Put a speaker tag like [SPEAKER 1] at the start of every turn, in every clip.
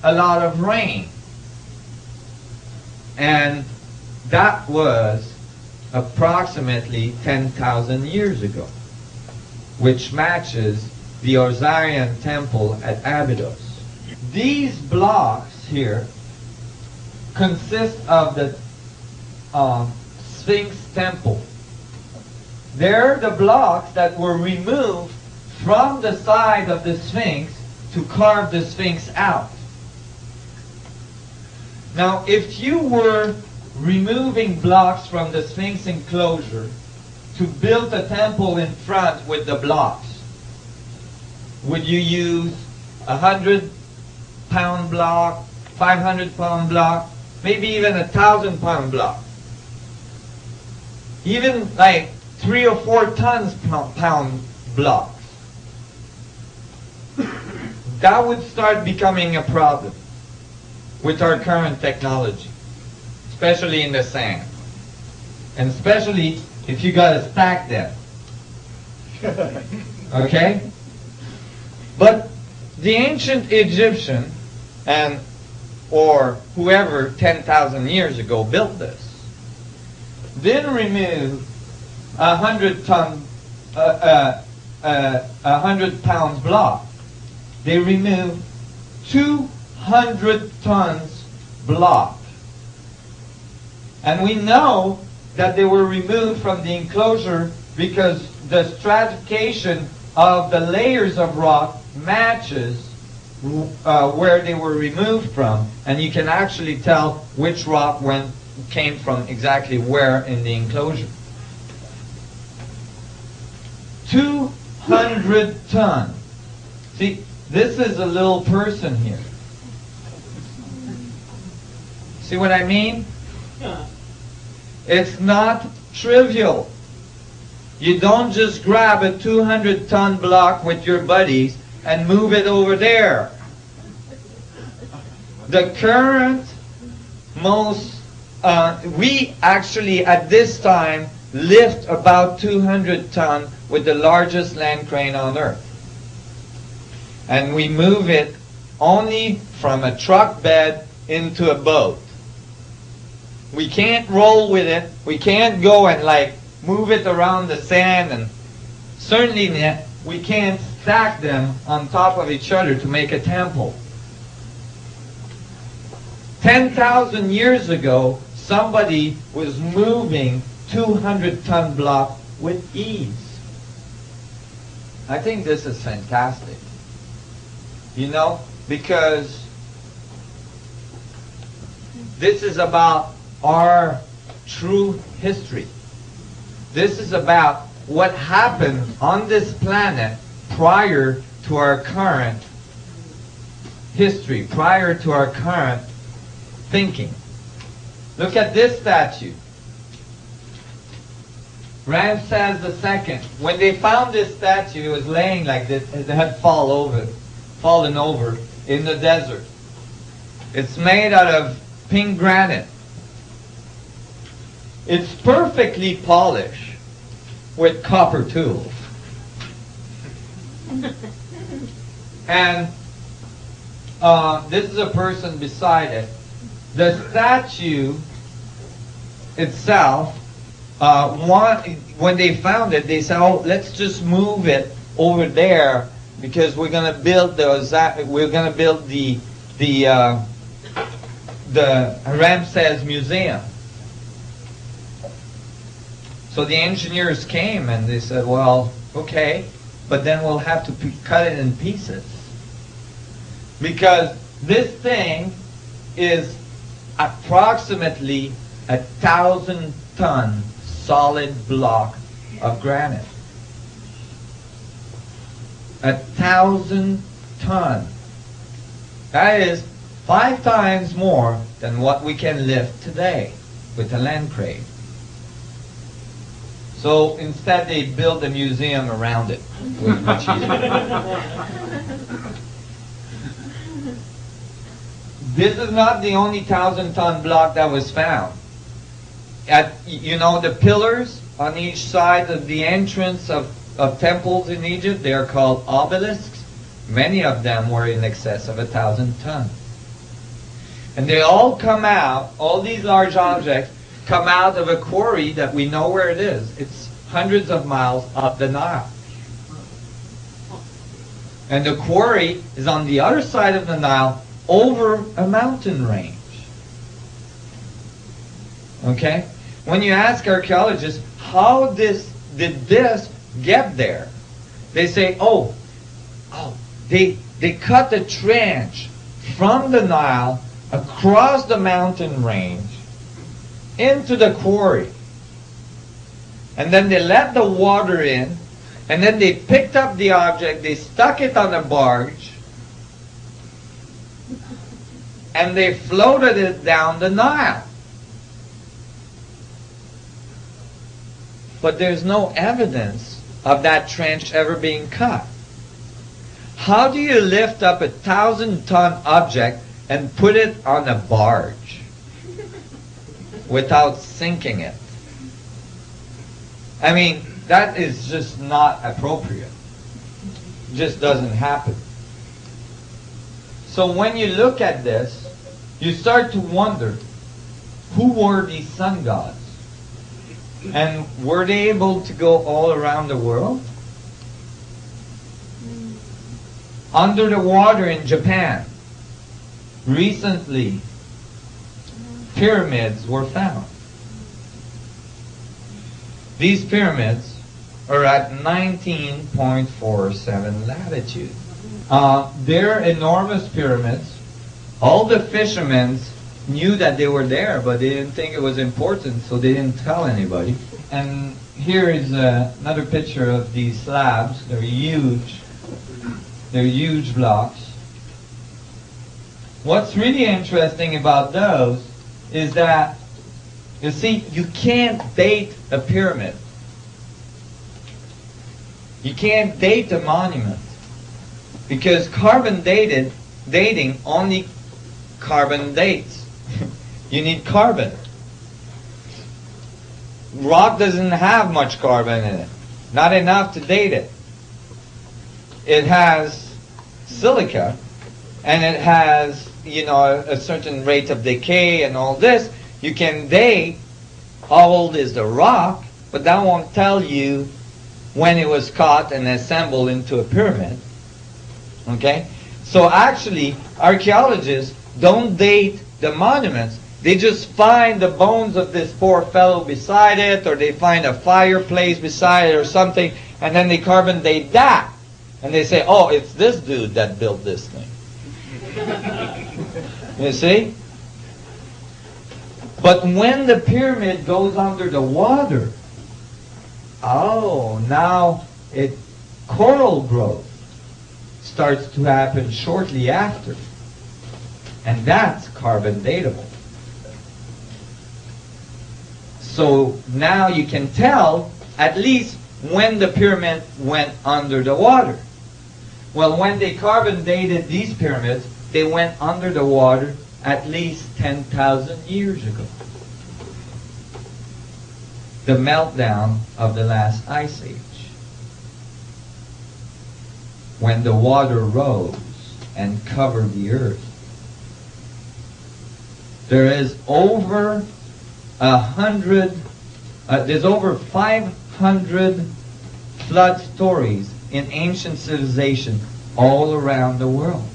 [SPEAKER 1] a lot of rain. And that was approximately 10,000 years ago, which matches the Osirian temple at Abydos. These blocks here consist of the Sphinx temple. They're the blocks that were removed from the side of the Sphinx to carve the Sphinx out. Now, if you were removing blocks from the Sphinx enclosure to build a temple in front with the blocks, would you use 100-pound block, 500-pound block, maybe even 1,000-pound block? Even like 3 or 4 tons pound blocks. That would start becoming a problem with our current technology, especially in the sand. And especially if you got to stack them. Okay? But the ancient Egyptian or whoever 10,000 years ago built this didn't remove 100-pound block. They removed 200 tons block. And we know that they were removed from the enclosure because the stratification of the layers of rock matches where they were removed from, and you can actually tell which rock came from exactly where in the enclosure. 200 tons. See, this is a little person here. See what I mean? It's not trivial. You don't just grab a 200-ton block with your buddies and move it over there. The current we actually at this time lift about 200 ton with the largest land crane on earth. And we move it only from a truck bed into a boat. We can't roll with it. We can't go and move it around the sand, and certainly we can't stack them on top of each other to make a temple. 10,000 years ago, somebody was moving 200-ton block with ease. I think this is fantastic. You know, because this is about our true history. This is about what happened on this planet prior to our current history, prior to our current thinking. Look at this statue. Ramses II. When they found this statue, it was laying like this. It had fallen over in the desert. It's made out of pink granite. It's perfectly polished with copper tools. And this is a person beside it. The statue itself, when they found it, they said, "Oh, let's just move it over there because we're going to build the Ramses Museum." So the engineers came and they said, "Well, okay, but then we'll have to cut it in pieces because this thing is approximately 1,000-ton solid block of granite. 1,000 ton. That is 5 times more than what we can lift today with a land crane. So instead they built a museum around it. It was much easier. This is not the only 1,000-ton block that was found. The pillars on each side of the entrance of temples in Egypt, they are called obelisks. Many of them were in excess of 1,000 tons. And they all come out, all these large objects come out of a quarry that we know where it is. It's hundreds of miles up the Nile. And the quarry is on the other side of the Nile over a mountain range. Okay? When you ask archaeologists, how did this get there? They say, they cut a trench from the Nile across the mountain range into the quarry. And then they let the water in, and then they picked up the object, they stuck it on a barge, and they floated it down the Nile. But there's no evidence of that trench ever being cut. How do you lift up a 1,000-ton object and put it on a barge without sinking it? I mean, that is just not appropriate. It just doesn't happen. So when you look at this, you start to wonder, who were these sun gods? And were they able to go all around the world? Under the water in Japan, recently, pyramids were found. These pyramids are at 19.47 latitude. They're enormous pyramids. All the fishermen knew that they were there, but they didn't think it was important, so they didn't tell anybody. And here is another picture of these slabs. They're huge. They're huge blocks. What's really interesting about those is that, you see, you can't date a pyramid. You can't date a monument, because carbon dating only carbon dates. You need carbon. Rock doesn't have much carbon in it. Not enough to date it. It has silica, and it has, a certain rate of decay and all this. You can date how old is the rock, but that won't tell you when it was cut and assembled into a pyramid. Okay? So actually, archaeologists don't date the monuments. They just find the bones of this poor fellow beside it, or they find a fireplace beside it or something, and then they carbon date that. And they say, oh, it's this dude that built this thing. You see? But when the pyramid goes under the water, now coral growth starts to happen shortly after. And that's carbon datable. So now you can tell at least when the pyramid went under the water. Well, when they carbon dated these pyramids, they went under the water at least 10,000 years ago. The meltdown of the last ice age, when the water rose and covered the earth. There is over 500 flood stories in ancient civilization all around the world,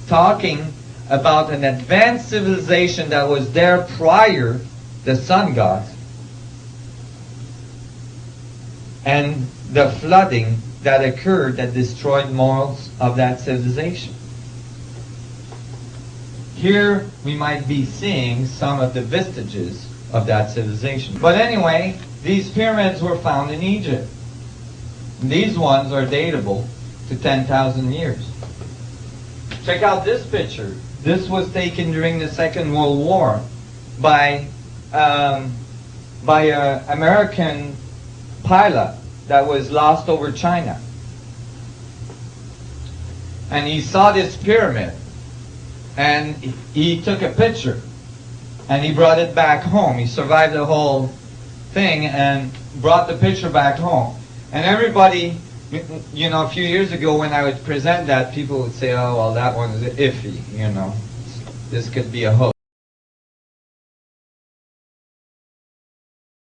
[SPEAKER 1] talking about an advanced civilization that was there prior the sun gods, and the flooding that occurred that destroyed most of that civilization. Here we might be seeing some of the vestiges of that civilization. But anyway, these pyramids were found in Egypt. These ones are datable to 10,000 years. Check out this picture. This was taken during the Second World War by an American pilot that was lost over China. And he saw this pyramid, and he took a picture, and he brought it back home. He survived the whole thing and brought the picture back home. And everybody, a few years ago when I would present that, people would say, oh, well, that one is iffy, this could be a hoax.